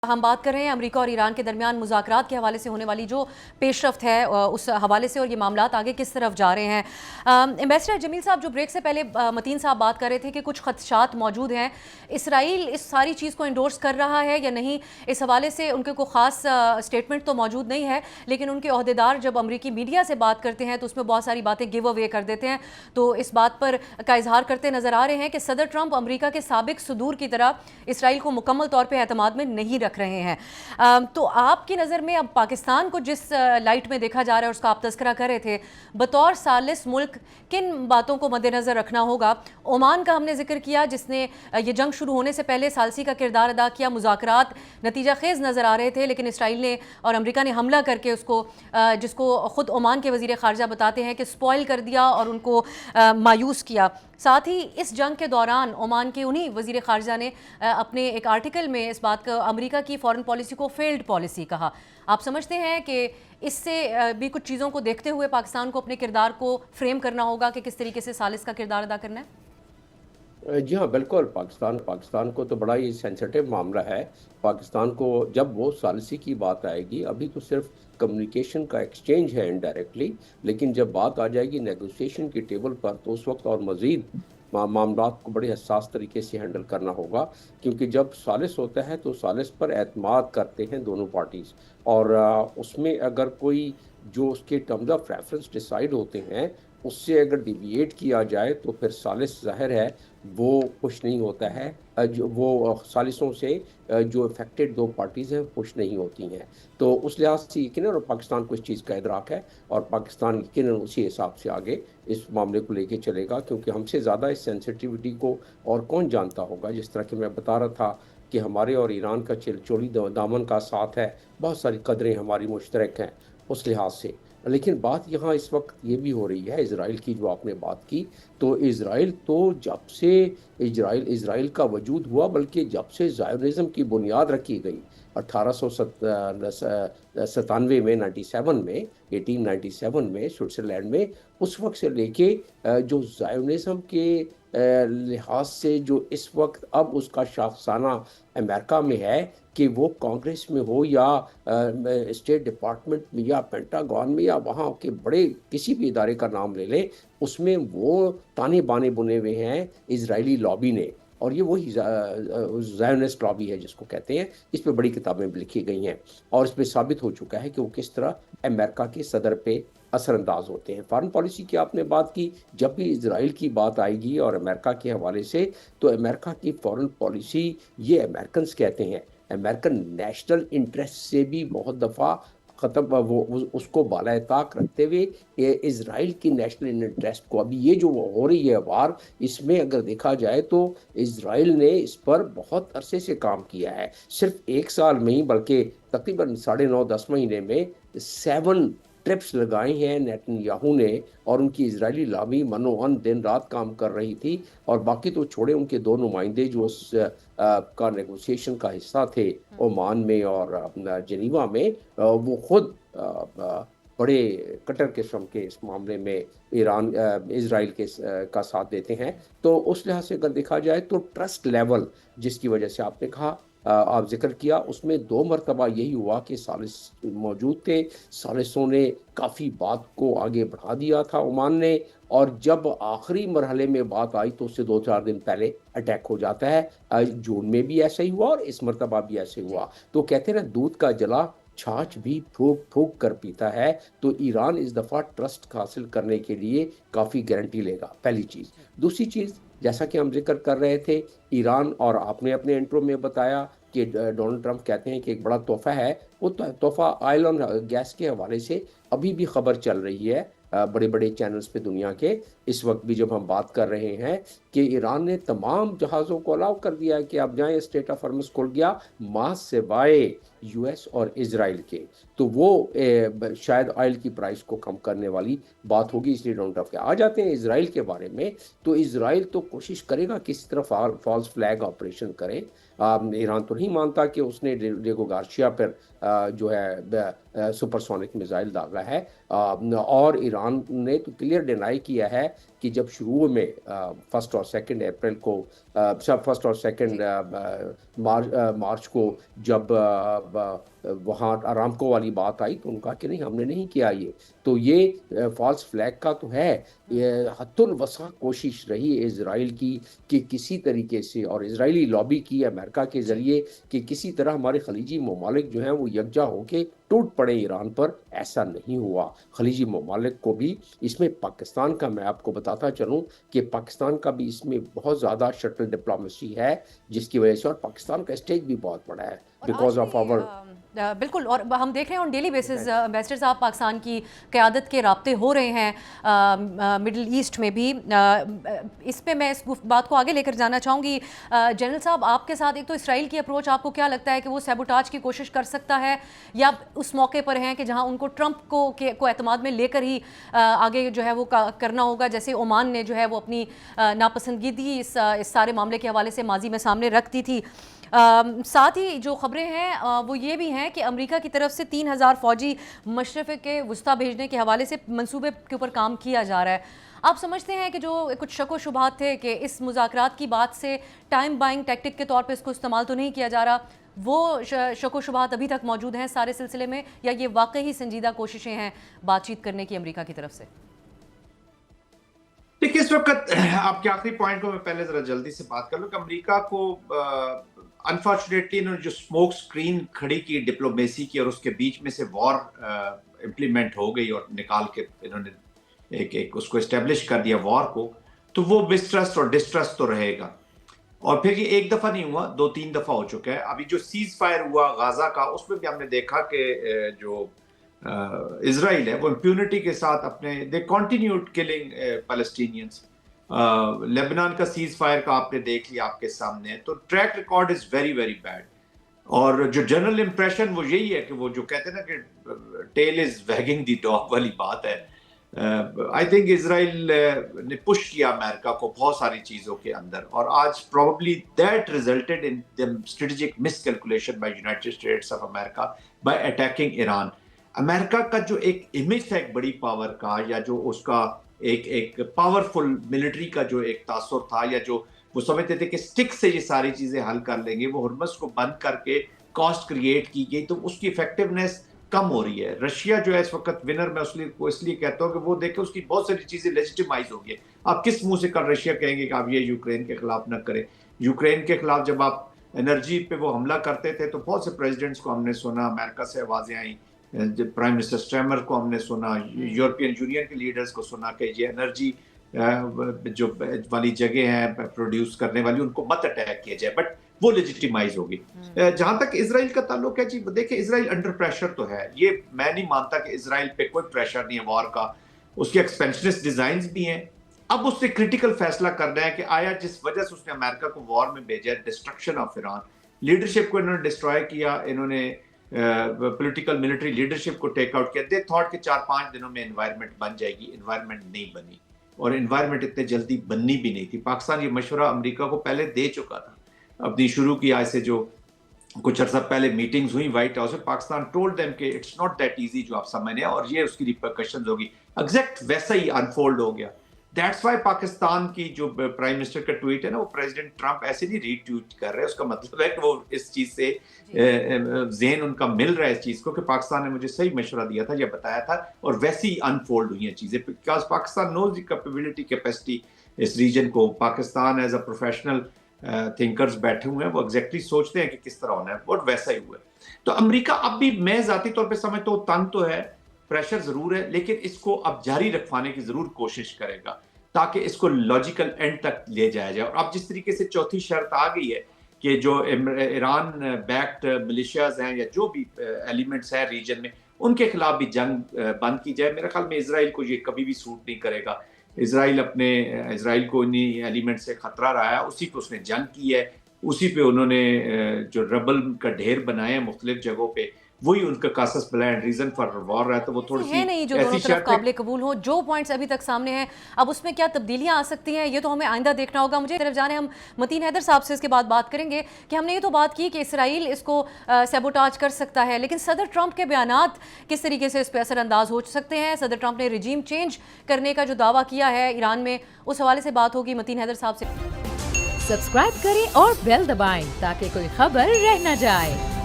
ہم بات کر رہے ہیں امریکہ اور ایران کے درمیان مذاکرات کے حوالے سے ہونے والی جو پیش رفت ہے اس حوالے سے، اور یہ معاملات آگے کس طرف جا رہے ہیں۔ ایمبیسڈر جمیل صاحب، جو بریک سے پہلے متین صاحب بات کر رہے تھے کہ کچھ خدشات موجود ہیں، اسرائیل اس ساری چیز کو انڈورس کر رہا ہے یا نہیں، اس حوالے سے ان کے کوئی خاص سٹیٹمنٹ تو موجود نہیں ہے، لیکن ان کے عہدیدار جب امریکی میڈیا سے بات کرتے ہیں تو اس میں بہت ساری باتیں گیو اوے کر دیتے ہیں، تو اس بات پر کا اظہار کرتے نظر آ رہے ہیں کہ صدر ٹرمپ امریکہ کے سابق صدور کی طرح اسرائیل کو مکمل طور پہ اعتماد میں نہیں رکھ رہے ہیں۔ تو آپ کی نظر میں اب پاکستان کو جس لائٹ میں دیکھا جا رہا ہے، اس کا آپ تذکرہ کر رہے تھے، بطور ثالث ملک کن باتوں کو مد نظر رکھنا ہوگا؟ عمان کا ہم نے ذکر کیا، جس نے یہ جنگ شروع ہونے سے پہلے ثالثی کا کردار ادا کیا، مذاکرات نتیجہ خیز نظر آ رہے تھے، لیکن اسرائیل نے اور امریکہ نے حملہ کر کے اس کو، جس کو خود عمان کے وزیر خارجہ بتاتے ہیں کہ سپوائل کر دیا اور ان کو مایوس کیا۔ ساتھ ہی اس جنگ کے دوران عمان کے انہی وزیر خارجہ نے اپنے ایک آرٹیکل میں اس بات کا، امریکہ کی فورن پالیسی کو فیلڈ پالیسی کہا۔ آپ سمجھتے ہیں کہ اس سے بھی کچھ چیزوں کو دیکھتے ہوئے پاکستان کو اپنے کردار کو فریم کرنا ہوگا کہ کس طریقے سے ثالث کا کردار ادا کرنا ہے؟ جی ہاں، بالکل۔ پاکستان کو تو بڑا ہی سینسٹیو معاملہ ہے۔ پاکستان کو جب وہ ثالثی کی بات آئے گی، ابھی تو صرف کمیونیکیشن کا ایکسچینج ہے انڈائریکٹلی، لیکن جب بات آ جائے گی نیگوسیشن کی ٹیبل پر تو اس وقت اور مزید معاملات کو بڑے حساس طریقے سے ہینڈل کرنا ہوگا، کیونکہ جب ثالث ہوتا ہے تو ثالث پر اعتماد کرتے ہیں دونوں پارٹیز، اور اس میں اگر کوئی جو اس کے ٹرمز آف ریفرنس ڈیسائیڈ ہوتے ہیں اس سے اگر ڈیویٹ کیا جائے تو پھر ثالث ظاہر ہے وہ خوش نہیں ہوتا ہے، وہ ثالثوں سے جو افیکٹڈ دو پارٹیز ہیں خوش نہیں ہوتی ہیں۔ تو اس لحاظ سے یقیناً پاکستان کو اس چیز کا ادراک ہے، اور پاکستان یقیناً اسی حساب سے آگے اس معاملے کو لے کے چلے گا، کیونکہ ہم سے زیادہ اس سینسٹیوٹی کو اور کون جانتا ہوگا۔ جس طرح کہ میں بتا رہا تھا کہ ہمارے اور ایران کا چولی دامن کا ساتھ ہے، بہت ساری قدریں ہماری مشترک ہیں اس لحاظ سے۔ لیکن بات یہاں اس وقت یہ بھی ہو رہی ہے اسرائیل کی، جو آپ نے بات کی، تو اسرائیل تو جب سے اسرائیل کا وجود ہوا، بلکہ جب سے زائونزم کی بنیاد رکھی گئی 1897 میں، 1897 میں سوئٹزرلینڈ میں، اس وقت سے لے کے جو زائونزم کے لحاظ سے جو اس وقت اب اس کا شاخسانہ امریکہ میں ہے، کہ وہ کانگریس میں ہو یا اسٹیٹ ڈپارٹمنٹ میں یا پینٹاگون میں یا وہاں کے بڑے کسی بھی ادارے کا نام لے لیں، اس میں وہ تانے بانے بنے ہوئے ہیں اسرائیلی لابی نے، اور یہ وہی زائونسٹ لابی ہے جس کو کہتے ہیں۔ اس پہ بڑی کتابیں بھی لکھی گئی ہیں، اور اس پہ ثابت ہو چکا ہے کہ وہ کس طرح امریکہ کے صدر پہ اثر انداز ہوتے ہیں۔ فارن پالیسی کی آپ نے بات کی، جب بھی اسرائیل کی بات آئے گی اور امریکہ کے حوالے سے، تو امریکہ کی فارن پالیسی، یہ امریکنز کہتے ہیں، امریکن نیشنل انٹرسٹ سے بھی بہت دفعہ ختم، وہ اس کو بالائے طاق رکھتے ہوئے اسرائیل کی نیشنل انٹرسٹ کو، ابھی یہ جو ہو رہی ہے وار، اس میں اگر دیکھا جائے تو اسرائیل نے اس پر بہت عرصے سے کام کیا ہے، صرف ایک سال میں ہی بلکہ تقریباً 9.5 مہینے میں 7 ٹرپس لگائے ہیں نیتن یاہو نے، اور ان کی اسرائیلی لابی منوعن دن رات کام کر رہی تھی، اور باقی تو چھوڑے ان کے دو نمائندے جو اس کا نیگوسیشن کا حصہ تھے عمان میں اور جنیوا میں، وہ خود بڑے کٹر قسم کے اس معاملے میں اسرائیل کا ساتھ دیتے ہیں۔ تو اس لحاظ سے اگر دیکھا جائے تو ٹرسٹ لیول، جس کی وجہ سے آپ نے کہا، آپ ذکر کیا، اس میں 2 مرتبہ یہی ہوا کہ ثالث موجود تھے، ثالثوں نے کافی بات کو آگے بڑھا دیا تھا عمان نے، اور جب آخری مرحلے میں بات آئی تو اس سے 2-4 دن پہلے اٹیک ہو جاتا ہے۔ جون میں بھی ایسا ہی ہوا اور اس مرتبہ بھی ایسے ہوا۔ تو کہتے ہیں نا، دودھ کا جلا چھاچھ بھی پھونک پھونک کر پیتا ہے، تو ایران اس دفعہ ٹرسٹ حاصل کرنے کے لیے کافی گارنٹی لے گا، پہلی چیز۔ دوسری چیز، جیسا کہ ہم ذکر کر رہے تھے، ایران، اور آپ نے اپنے انٹرو میں بتایا کہ ڈونلڈ ٹرمپ کہتے ہیں کہ ایک بڑا تحفہ ہے، وہ تحفہ آئل اور گیس کے حوالے سے ابھی بھی خبر چل رہی ہے بڑے بڑے چینلز پہ دنیا کے، اس وقت بھی جب ہم بات کر رہے ہیں کہ ایران نے تمام جہازوں کو الاؤ کر دیا ہے کہ آپ جائیں، اسٹیٹ آف ہرمز کھل گیا، ماں سوائے یو ایس اور اسرائیل کے، تو وہ شاید آئل کی پرائس کو کم کرنے والی بات ہوگی، اس لیے ڈونلڈ ٹرمپ کے آ جاتے ہیں اسرائیل کے بارے میں۔ تو اسرائیل تو کوشش کرے گا کسی طرح فالس فلیگ آپریشن کرے، ایران تو نہیں مانتا کہ اس نے ڈیگو گارشیا پر جو ہے سپر سونک میزائل داغا ہے، اور ایران نے تو کلیئر ڈینائی کیا ہے کہ جب شروع میں فرسٹ और 2 अप्रैल को, 1 और 2 मार्च को जब वहाँ अरामको वाली बात आई तो उन्होंने कहा कि नहीं, हमने नहीं किया ये। तो ये फॉल्स फ्लैग का तो है, ये हद्दुल वसा कोशिश रही है इजराइल की कि किसी तरीके से, और इजरायली लॉबी की अमेरिका के ज़रिए, कि किसी तरह हमारे खलीजी ममालिक जो हैं वो यकजा होके टूट पड़े ईरान पर। ऐसा नहीं हुआ। खलीजी ममालिक को भी इसमें, पाकिस्तान का मैं आपको बताता चलूँ कि पाकिस्तान का भी इसमें बहुत ज़्यादा शटल डिप्लोमेसी है, जिसकी वजह से, और पाकिस्तान का स्टेज भी बहुत बड़ा है बिकॉज ऑफ आवर। बिल्कुल, और हम देख रहे हैं ऑन डेली बेसिस एम्बेसडर साहब पाकिस्तान की क़यादत के राब्ते हो रहे हैं मिडल ईस्ट में भी। इस पे मैं इस बात को आगे लेकर जाना चाहूँगी। जनरल साहब, आपके साथ एक तो इसराइल की अप्रोच, आपको क्या लगता है कि वो सैबोटाज की कोशिश कर सकता है, या उस मौके पर हैं कि जहाँ उनको ट्रंप को एतमाद में लेकर ही आगे जो है वो करना होगा, जैसे ओमान ने जो है वो अपनी नापसंदगी इस सारे मामले के हवाले से माजी में सामने रख दी थी। साथ ही जो खबरें हैं वो ये भी हैं कि अमेरिका की तरफ से 3000 फौजी मशरक़ के वस्ता भेजने के हवाले से मंसूबे के ऊपर काम किया जा रहा है। आप समझते हैं कि जो कुछ शक व शुबहात थे कि इस मुज़ाकरात की बात से टाइम बाइंग टैक्टिक के तौर पे इसको इस्तेमाल तो नहीं किया जा रहा, वो शक व शुबहात अभी तक मौजूद हैं सारे सिलसिले में, या ये वाकई ही संजीदा कोशिशें हैं बातचीत करने की अमेरिका की तरफ से? देखिए, इस वक्त आपके आखिरी पॉइंट को मैं पहले जरा जल्दी से बात कर लूँ कि अमेरिका को अनफॉर्चुनेटली इन्होंने जो स्मोक स्क्रीन खड़ी की डिप्लोमेसी की, और उसके बीच में से वॉर इम्प्लीमेंट हो गई और निकाल के इन्होंने एक उसको इस्टेब्लिश कर दिया वॉर को, तो वो मिसट्रस्ट और डिस्ट्रस्ट तो रहेगा। और फिर ये एक दफ़ा नहीं हुआ, 2-3 दफ़ा हो चुका है। अभी जो सीज फायर हुआ गाजा का, उसमें भी हमने देखा कि जो इजराइल है वो इम्प्यूनिटी के साथ अपने दे कंटिन्यूड किलिंग पैलेस्टीनियंस। लेबनान का सीज फायर का आपने देख लिया, आपके सामने है। तो track record is very very bad. और जो जनरल इंप्रेशन वो यही है कि वो जो कहते हैं ना कि tail is wagging the dog वाली बात है। आई थिंक इजराइल ने पुश किया अमेरिका को बहुत सारी चीज़ों के अंदर, और आज probably that resulted in the strategic miscalculation by United States of America by attacking Iran. America का जो एक इमेज था एक बड़ी पावर का, या जो उसका एक पावरफुल मिलिट्री का जो एक तासुर था, या जो वो समझते थे कि स्टिक से ये सारी चीज़ें हल कर लेंगे, वो हुर्मस को बंद करके कॉस्ट क्रिएट की गई, तो उसकी इफेक्टिवनेस कम हो रही है। रशिया जो है इस वक्त विनर, मैं इसलिए कहता हूँ कि वो देखे उसकी बहुत सारी चीज़ें लेजिटिमाइज हो गई। आप किस मुंह से कल रशिया कहेंगे कि आप ये यूक्रेन के खिलाफ न करें? यूक्रेन के खिलाफ जब आप एनर्जी पे वो हमला करते थे तो बहुत से प्रेसिडेंट्स को हमने सुना, अमेरिका से आवाज़ें आई, प्राइम मिनिस्टर स्ट्रेमर को हमने सुना, यूरोपियन यूनियन के लीडर्स को सुना कि ये एनर्जी जो वाली जगह है प्रोड्यूस करने वाली, उनको मत अटैक किया जाए, बट वो लेजिटिमाइज होगी। जहां तक इजराइल का ताल्लुक है जी, देखिए इजराइल अंडर प्रेशर तो है, ये मैं नहीं मानता कि इजराइल पे कोई प्रेशर नहीं है वॉर का। उसके एक्सपेंशनिस्ट डिजाइन्स भी हैं। अब उसने क्रिटिकल फैसला करना है कि आया जिस वजह से उसने अमेरिका को वॉर में भेजा, डिस्ट्रक्शन ऑफ ईरान, लीडरशिप को इन्होंने डिस्ट्रॉय किया, इन्होंने पॉलिटिकल मिलिट्री लीडरशिप को टेक आउट किया। दे थॉट कि 4-5 दिनों में एनवायरनमेंट बन जाएगी, एनवायरनमेंट नहीं बनी, और एनवायरनमेंट इतने जल्दी बननी भी नहीं थी। पाकिस्तान ये मशवरा अमेरिका को पहले दे चुका था। अपनी शुरू की आज से जो कुछ अर्सा पहले मीटिंग्स हुई व्हाइट हाउस में, पाकिस्तान टोल्ड देम कि इट्स नॉट दैट इजी जो आप समझ रहे हैं, और ये उसकी रिपरकशंस होगी। एग्जैक्ट वैसा ही अनफोल्ड हो गया। दैट्स वाई पाकिस्तान की जो प्राइम मिनिस्टर का ट्वीट है ना, वो प्रेसिडेंट ट्रंप ऐसे नहीं रीट्वीट कर रहे हैं। उसका मतलब है कि वो इस चीज़ से ज़हन उनका मिल रहा है इस चीज़ को कि पाकिस्तान ने मुझे सही मशवरा दिया था या बताया था, और वैसे ही अनफोल्ड हुई हैं चीज़ें। Because Pakistan knows the capability capacity इस रीजन को। Pakistan as a professional thinkers बैठे हुए हैं, वो एग्जैक्टली सोचते हैं कि किस तरह होना है, और वैसा ही हुआ है। तो अमेरिका अब भी, मैं ज़ाती तौर पर समझता हूँ, तंग तो है, प्रेशर ज़रूर है, लेकिन इसको अब जारी रखवाने की ज़रूर कोशिश करेगा ताकि इसको लॉजिकल एंड तक ले जाया जाए। और अब जिस तरीके से चौथी शर्त आ गई है कि जो ईरान बैक्ड मिलिशियाज हैं या जो भी एलिमेंट्स हैं रीजन में, उनके खिलाफ भी जंग बंद की जाए। मेरे ख्याल में इजराइल को ये कभी भी सूट नहीं करेगा। इजराइल को इन्हीं एलिमेंट से खतरा रहा है, उसी पे उसने जंग की है, उसी पे उन्होंने जो रबल का ढेर बनाए हैं मुख्तलिफ जगहों पे, वही उनका कासस बला एंड रीजन फॉर वॉर रहा है, तो वो थोड़ी है नहीं जो सी दोनों ऐसी तरफ शर्तें काबिल कबूल हो। जो पॉइंट्स अभी तक सामने हैं, अब उसमें क्या तब्दीलियां आ सकती हैं, ये तो हमें आइंदा देखना होगा। मुझे तरफ जाने हम मतीन हैदर साहब से इसके बाद बात करेंगे कि हमने ये तो बात की कि इसराइल इसको सैबोटाज कर सकता है, लेकिन सदर ट्रंप के बयानात किस तरीके से इस पर असरअंदाज हो सकते हैं। सदर ट्रंप ने रिजीम चेंज करने का जो दावा किया है ईरान में, उस हवाले से बात होगी मतीन हैदर साहब से। सब्सक्राइब करें और बेल दबाएं ताकि कोई खबर रह न जाए।